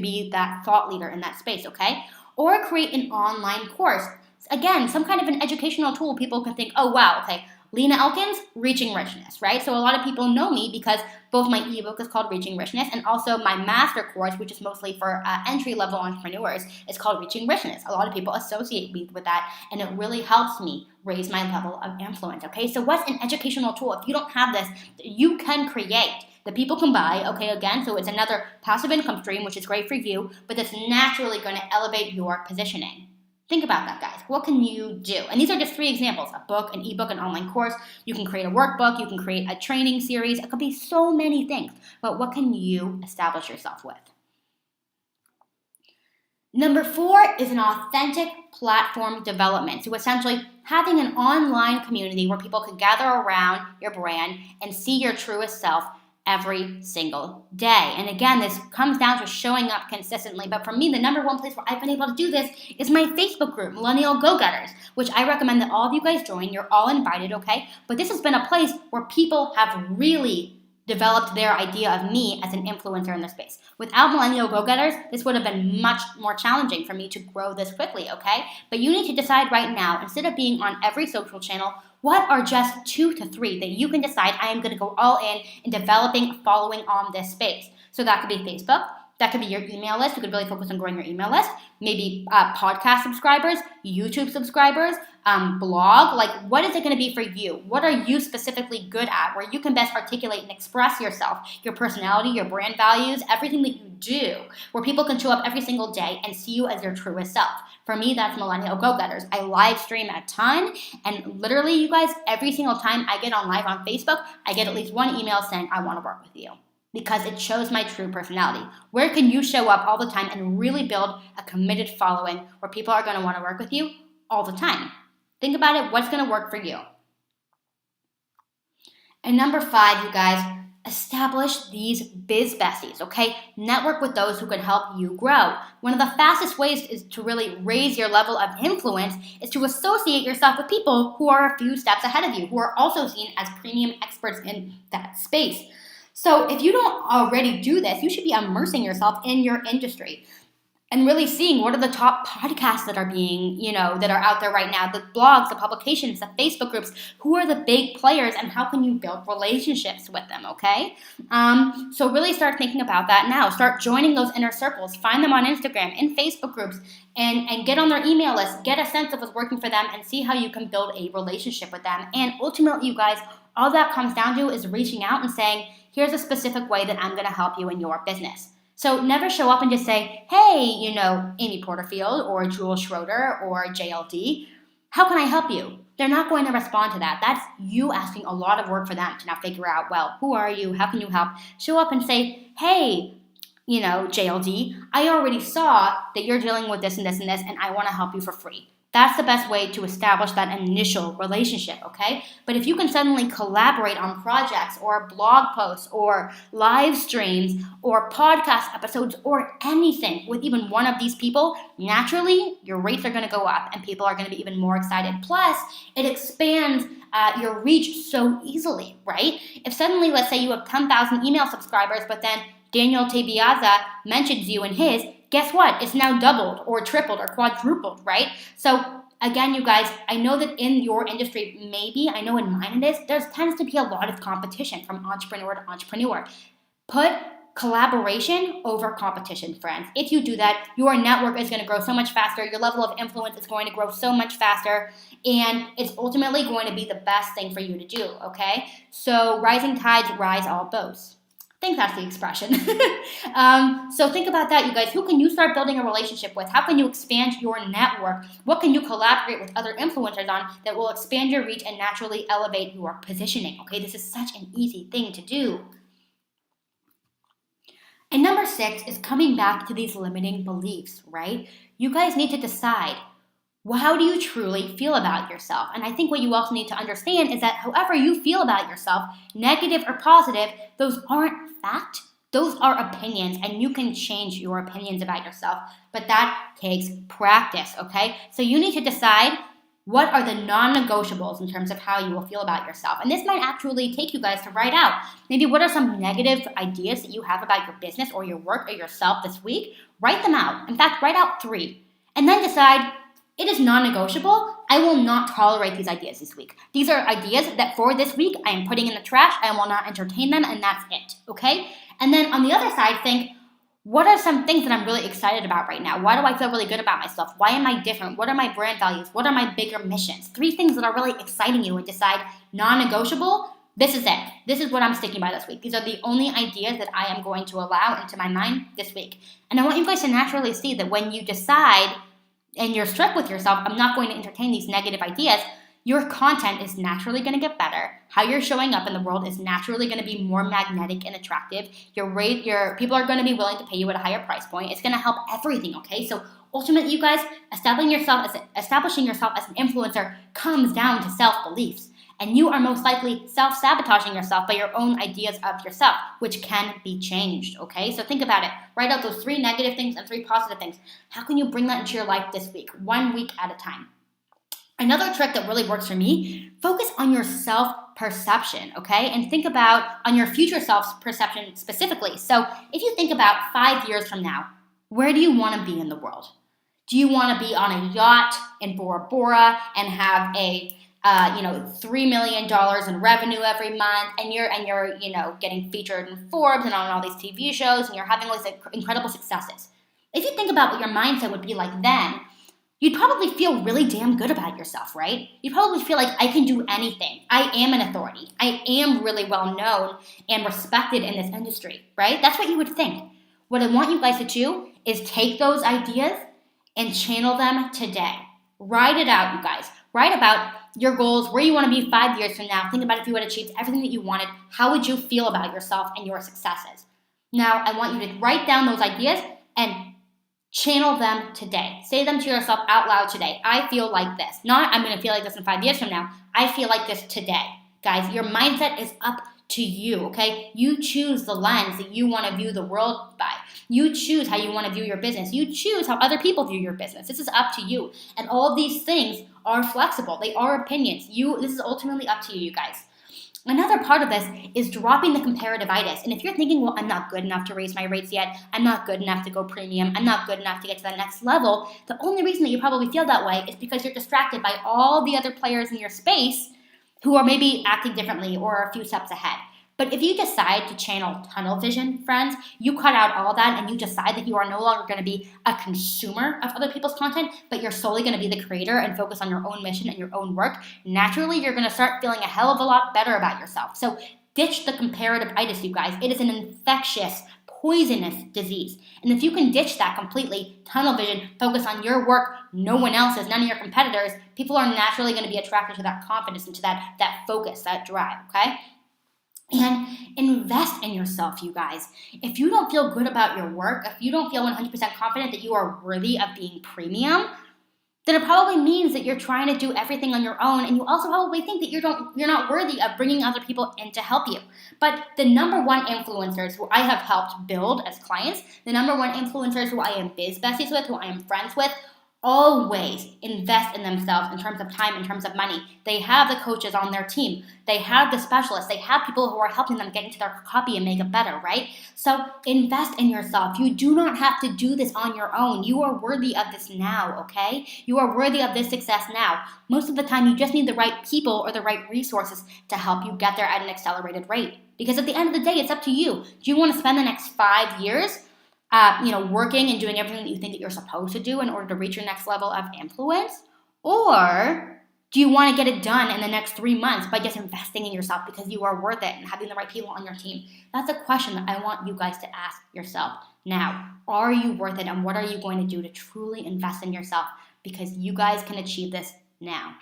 be that thought leader in that space, okay? Or create an online course. Again, some kind of an educational tool. People can think, oh, wow, okay, Lena Elkins, Reaching Richness, right? So a lot of people know me because both my ebook is called Reaching Richness and also my master course, which is mostly for entry-level entrepreneurs, is called Reaching Richness. A lot of people associate me with that, and it really helps me raise my level of influence, okay? So what's an educational tool? If you don't have this, you can create that people can buy, okay, again, so it's another passive income stream, which is great for you, but that's naturally going to elevate your positioning. Think about that, guys. What can you do? And these are just 3 examples: a book, an ebook, an online course. You can create a workbook. You can create a training series. It could be so many things. But what can you establish yourself with? Number 4 is an authentic platform development. So essentially having an online community where people can gather around your brand and see your truest self every single day. And again, this comes down to showing up consistently. But for me, the number 1 place where I've been able to do this is my Facebook group, Millennial Go-Getters, which I recommend that all of you guys join. You're all invited, okay? But this has been a place where people have really developed their idea of me as an influencer in the space. Without Millennial Go-Getters, this would have been much more challenging for me to grow this quickly, okay? But you need to decide right now, instead of being on every social channel, what are just 2 to 3 that you can decide I am going to go all in developing a following on this space? So that could be Facebook. That could be your email list. You could really focus on growing your email list. Maybe podcast subscribers, YouTube subscribers, blog. Like, what is it going to be for you? What are you specifically good at where you can best articulate and express yourself, your personality, your brand values, everything that you do, where people can show up every single day and see you as your truest self? For me, that's Millennial Go-Getters. I live stream a ton, and literally, you guys, every single time I get on live on Facebook, I get at least one email saying, I want to work with you, because it shows my true personality. Where can you show up all the time and really build a committed following where people are going to want to work with you all the time? Think about it. What's going to work for you? And number 5, you guys, establish these biz besties, okay? Network with those who can help you grow. One of the fastest ways is to really raise your level of influence is to associate yourself with people who are a few steps ahead of you, who are also seen as premium experts in that space. So if you don't already do this, you should be immersing yourself in your industry and really seeing what are the top podcasts that are being, that are out there right now, the blogs, the publications, the Facebook groups, who are the big players and how can you build relationships with them, okay? So really start thinking about that now. Start joining those inner circles. Find them on Instagram, in Facebook groups, and get on their email list. Get a sense of what's working for them and see how you can build a relationship with them. And ultimately, you guys, all that comes down to is reaching out and saying, here's a specific way that I'm going to help you in your business. So never show up and just say, hey, Amy Porterfield or Jules Schroeder or JLD, how can I help you? They're not going to respond to that. That's you asking a lot of work for them to now figure out, well, who are you? How can you help? Show up and say, hey, JLD, I already saw that you're dealing with this and this and this, and I want to help you for free. That's the best way to establish that initial relationship, okay? But if you can suddenly collaborate on projects or blog posts or live streams or podcast episodes or anything with even one of these people, naturally, your rates are going to go up and people are going to be even more excited. Plus, it expands your reach so easily, right? If suddenly, let's say you have 10,000 email subscribers, but then Daniel Tabiaza mentions you in his, guess what? It's now doubled or tripled or quadrupled, right? So again, you guys, I know that in your industry, maybe, I know in mine it is, there tends to be a lot of competition from entrepreneur to entrepreneur. Put collaboration over competition, friends. If you do that, your network is going to grow so much faster. Your level of influence is going to grow so much faster. And it's ultimately going to be the best thing for you to do, okay? So rising tides rise all boats. I think that's the expression. So think about that, you guys. Who can you start building a relationship with? How can you expand your network? What can you collaborate with other influencers on that will expand your reach and naturally elevate your positioning? Okay, this is such an easy thing to do. And number 6 is coming back to these limiting beliefs, right? You guys need to decide, well, how do you truly feel about yourself? And I think what you also need to understand is that however you feel about yourself, negative or positive, those aren't fact. Those are opinions, and you can change your opinions about yourself. But that takes practice, okay? So you need to decide what are the non-negotiables in terms of how you will feel about yourself. And this might actually take you guys to write out maybe what are some negative ideas that you have about your business or your work or yourself this week. Write them out. In fact, write out 3. And then decide, it is non-negotiable. I will not tolerate these ideas this week. These are ideas that for this week I am putting in the trash. I will not entertain them, and that's it, okay? And then on the other side, think, what are some things that I'm really excited about right now? Why do I feel really good about myself? Why am I different? What are my brand values? What are my bigger missions? 3 things that are really exciting you, and decide non-negotiable. This is it. This is what I'm sticking by this week. These are the only ideas that I am going to allow into my mind this week. And I want you guys to naturally see that when you decide and you're strict with yourself, I'm not going to entertain these negative ideas, your content is naturally going to get better. How you're showing up in the world is naturally going to be more magnetic and attractive. Your people are going to be willing to pay you at a higher price point. It's going to help everything, okay? So ultimately, you guys, establishing yourself as an influencer comes down to self-beliefs. And you are most likely self-sabotaging yourself by your own ideas of yourself, which can be changed, okay? So think about it. Write out those 3 negative things and 3 positive things. How can you bring that into your life this week, 1 week at a time? Another trick that really works for me, focus on your self-perception, okay? And think about on your future self-perception specifically. So if you think about 5 years from now, where do you want to be in the world? Do you want to be on a yacht in Bora Bora and have a $3 million in revenue every month, and you're getting featured in Forbes and on all these TV shows, and you're having all these incredible successes? If you think about what your mindset would be like then, you'd probably feel really damn good about yourself, right? You'd probably feel like, I can do anything. I am an authority. I am really well known and respected in this industry, right? That's what you would think. What I want you guys to do is take those ideas and channel them today. Write it out, you guys. Write about your goals, where you want to be 5 years from now. Think about if you had achieved everything that you wanted, how would you feel about yourself and your successes? Now, I want you to write down those ideas and channel them today. Say them to yourself out loud today. I feel like this. Not, I'm going to feel like this in 5 years from now. I feel like this today. Guys, your mindset is up to you, okay? You choose the lens that you want to view the world by. You choose how you want to view your business. You choose how other people view your business. This is up to you. And all of these things are flexible. They are opinions. This is ultimately up to you, you guys. Another part of this is dropping the comparativitis. And if you're thinking, well, I'm not good enough to raise my rates yet, I'm not good enough to go premium, I'm not good enough to get to that next level, the only reason that you probably feel that way is because you're distracted by all the other players in your space who are maybe acting differently or a few steps ahead. But if you decide to channel tunnel vision, friends, you cut out all that and you decide that you are no longer going to be a consumer of other people's content, but you're solely going to be the creator and focus on your own mission and your own work, naturally you're going to start feeling a hell of a lot better about yourself. So ditch the comparativitis, you guys. It is an infectious, poisonous disease. And if you can ditch that completely, tunnel vision, focus on your work, no one else's, none of your competitors, people are naturally going to be attracted to that confidence and to that focus, that drive, okay? And invest in yourself, you guys. If you don't feel good about your work, if you don't feel 100% confident that you are worthy of being premium, then it probably means that you're trying to do everything on your own, and you also probably think that you're not worthy of bringing other people in to help you. But the number one influencers who I have helped build as clients, the number one influencers who I am biz besties with, who I am friends with, always invest in themselves in terms of time, in terms of money. They have the coaches on their team. They have the specialists. They have people who are helping them get into their copy and make it better, right? So invest in yourself. You do not have to do this on your own. You are worthy of this now, okay? You are worthy of this success now. Most of the time, you just need the right people or the right resources to help you get there at an accelerated rate. Because at the end of the day, it's up to you. Do you want to spend the next 5 years working and doing everything that you think that you're supposed to do in order to reach your next level of influence? Or Do you want to get it done in the next 3 months by just investing in yourself because you are worth it and having the right people on your team? That's a question that I want you guys to ask yourself now. Are you worth it, and what are you going to do to truly invest in yourself? Because you guys can achieve this now.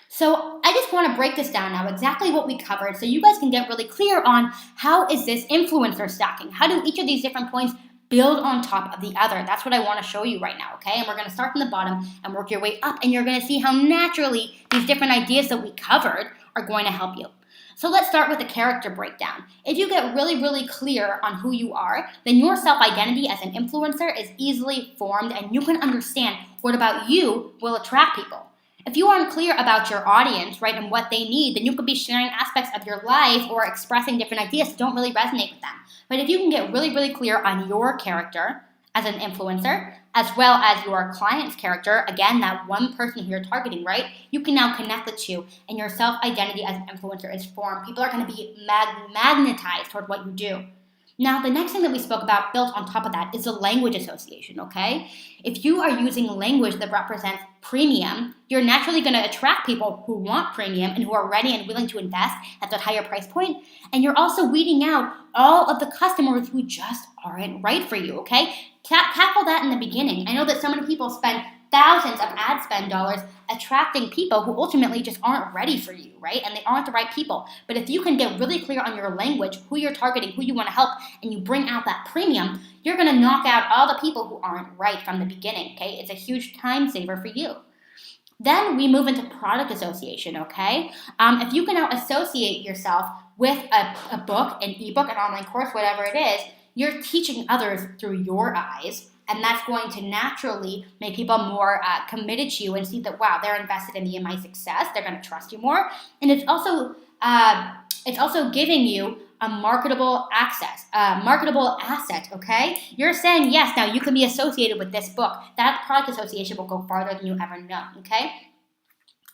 So I just want to break this down now, exactly what we covered, so you guys can get really clear on how is this influencer stacking? How do each of these different points build on top of the other? That's what I want to show you right now, okay? And we're going to start from the bottom and work your way up, and you're going to see how naturally these different ideas that we covered are going to help you. So let's start with the character breakdown. If you get really, really clear on who you are, then your self-identity as an influencer is easily formed, and you can understand what about you will attract people. If you aren't clear about your audience, right, and what they need, then you could be sharing aspects of your life or expressing different ideas that don't really resonate with them. But if you can get really, really clear on your character as an influencer, as well as your client's character, again, that one person who you're targeting, right, you can now connect the two, and your self-identity as an influencer is formed. People are going to be magnetized toward what you do. Now, the next thing that we spoke about built on top of that is the language association, okay? If you are using language that represents premium, you're naturally going to attract people who want premium and who are ready and willing to invest at that higher price point. And you're also weeding out all of the customers who just aren't right for you, okay? Tackle that in the beginning. I know that so many people spend thousands of ad spend dollars attracting people who ultimately just aren't ready for you, right? And they aren't the right people. But if you can get really clear on your language, who you're targeting, who you want to help, and you bring out that premium, you're going to knock out all the people who aren't right from the beginning, okay? It's a huge time saver for you. Then we move into product association, okay? If you can now associate yourself with a book, an ebook, an online course, whatever it is, you're teaching others through your eyes. And that's going to naturally make people more committed to you and see that, wow, they're invested in me and my success. They're going to trust you more. And it's also giving you a marketable asset, okay? You're saying, yes, now you can be associated with this book. That product association will go farther than you ever know, okay?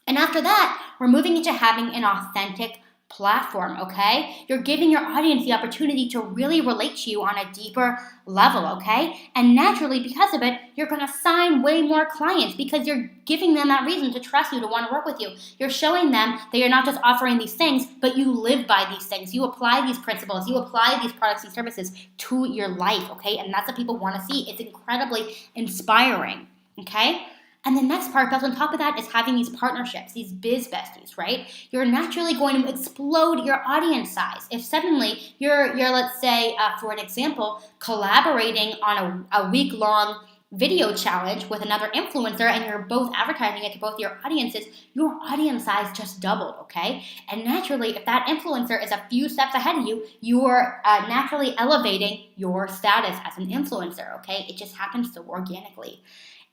And after that, we're moving into having an authentic platform, okay? You're giving your audience the opportunity to really relate to you on a deeper level, okay? And naturally, because of it, you're going to sign way more clients because you're giving them that reason to trust you, to want to work with you. You're showing them that you're not just offering these things, but you live by these things. You apply these principles, you apply these products and services to your life, okay? And that's what people want to see. It's incredibly inspiring, okay? And the next part built on top of that is having these partnerships, these biz besties, right? You're naturally going to explode your audience size. If suddenly you're let's say, for an example, collaborating on a week-long video challenge with another influencer and you're both advertising it to both your audiences, your audience size just doubled, okay? And naturally, if that influencer is a few steps ahead of you, you're naturally elevating your status as an influencer, okay? It just happens so organically.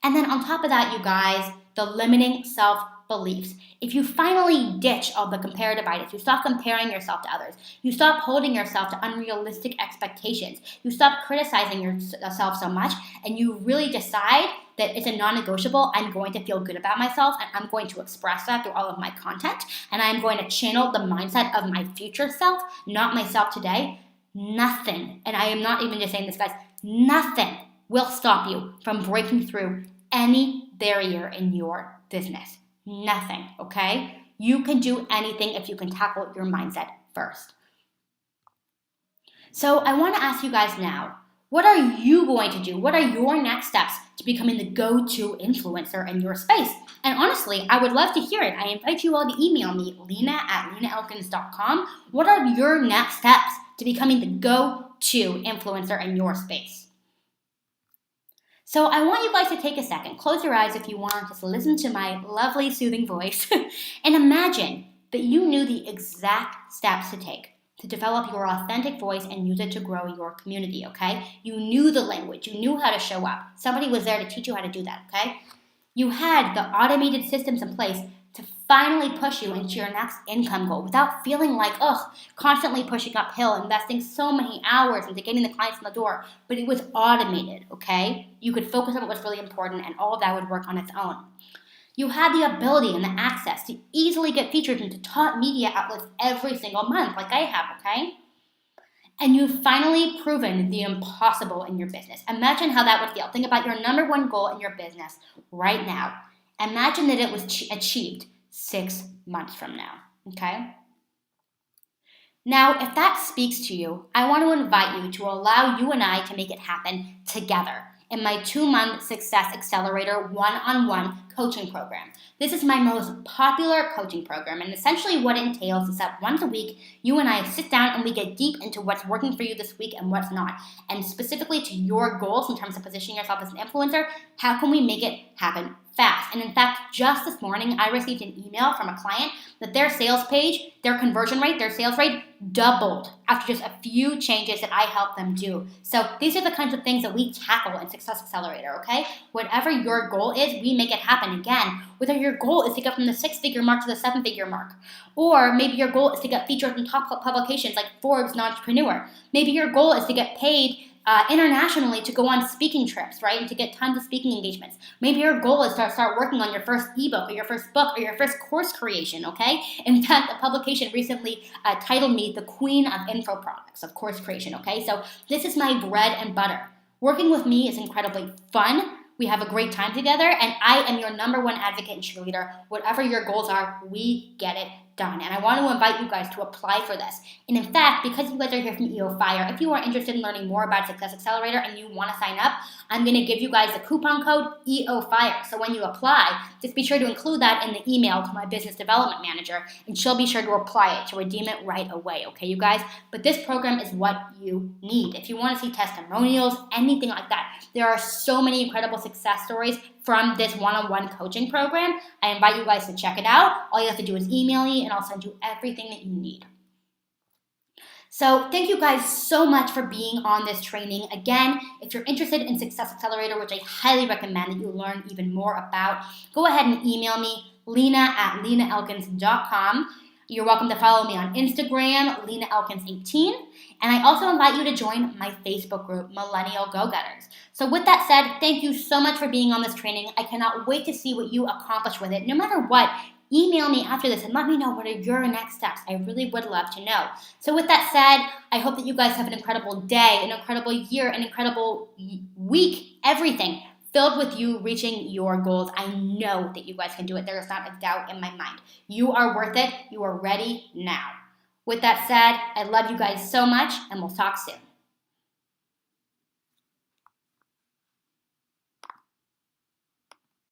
And then on top of that, you guys, the limiting self-beliefs. If you finally ditch all the comparativitis, you stop comparing yourself to others, you stop holding yourself to unrealistic expectations, you stop criticizing yourself so much, and you really decide that it's a non-negotiable, I'm going to feel good about myself, and I'm going to express that through all of my content, and I'm going to channel the mindset of my future self, not myself today, nothing, and I am not even just saying this, guys, nothing will stop you from breaking through any barrier in your business. Nothing, okay? You can do anything if you can tackle your mindset first. So I want to ask you guys now, what are you going to do? What are your next steps to becoming the go-to influencer in your space? And honestly, I would love to hear it. I invite you all to email me, lena@lenaelkins.com. What are your next steps to becoming the go-to influencer in your space? So I want you guys to take a second, close your eyes if you want, just listen to my lovely soothing voice, and imagine that you knew the exact steps to take to develop your authentic voice and use it to grow your community, okay? You knew the language, you knew how to show up. Somebody was there to teach you how to do that, okay? You had the automated systems in place to finally push you into your next income goal without feeling like, constantly pushing uphill, investing so many hours into getting the clients in the door. But it was automated, okay? You could focus on what was really important and all of that would work on its own. You had the ability and the access to easily get featured into top media outlets every single month, like I have, okay? And you've finally proven the impossible in your business. Imagine how that would feel. Think about your number one goal in your business right now. Imagine that it was achieved 6 months from now, okay? Now, if that speaks to you, I want to invite you to allow you and I to make it happen together in my 2-month Success Accelerator one-on-one coaching program. This is my most popular coaching program, and essentially what it entails is that once a week, you and I sit down and we get deep into what's working for you this week and what's not, and specifically to your goals in terms of positioning yourself as an influencer. How can we make it happen fast? And in fact, just this morning, I received an email from a client that their sales page, their conversion rate, their sales rate doubled after just a few changes that I helped them do. So these are the kinds of things that we tackle in Success Accelerator, okay? Whatever your goal is, we make it happen. Again, whether your goal is to get from the 6-figure mark to the 7-figure mark, or maybe your goal is to get featured in top publications like Forbes and Entrepreneur. Maybe your goal is to get paid internationally to go on speaking trips, right? And to get tons of speaking engagements. Maybe your goal is to start working on your first ebook or your first book or your first course creation, okay? In fact, a publication recently titled me the Queen of Info Products, of course creation, okay? So this is my bread and butter. Working with me is incredibly fun. We have a great time together, and I am your number one advocate and cheerleader. Whatever your goals are, we get it done. And I want to invite you guys to apply for this. And in fact, because you guys are here from EO Fire, if you are interested in learning more about Success Accelerator and you want to sign up, I'm going to give you guys the coupon code EO Fire. So when you apply, just be sure to include that in the email to my business development manager, and she'll be sure to apply it to redeem it right away. Okay, you guys? But this program is what you need. If you want to see testimonials, anything like that, there are so many incredible success stories from this one-on-one coaching program. I invite you guys to check it out. All you have to do is email me and I'll send you everything that you need. So thank you guys so much for being on this training. Again, if you're interested in Success Accelerator, which I highly recommend that you learn even more about, go ahead and email me, lena@lenaelkins.com. You're welcome to follow me on Instagram, LenaElkins18. And I also invite you to join my Facebook group, Millennial Go-Getters. So with that said, thank you so much for being on this training. I cannot wait to see what you accomplish with it. No matter what, email me after this and let me know what are your next steps. I really would love to know. So with that said, I hope that you guys have an incredible day, an incredible year, an incredible week, everything filled with you reaching your goals. I know that you guys can do it. There is not a doubt in my mind. You are worth it. You are ready now. With that said, I love you guys so much, and we'll talk soon.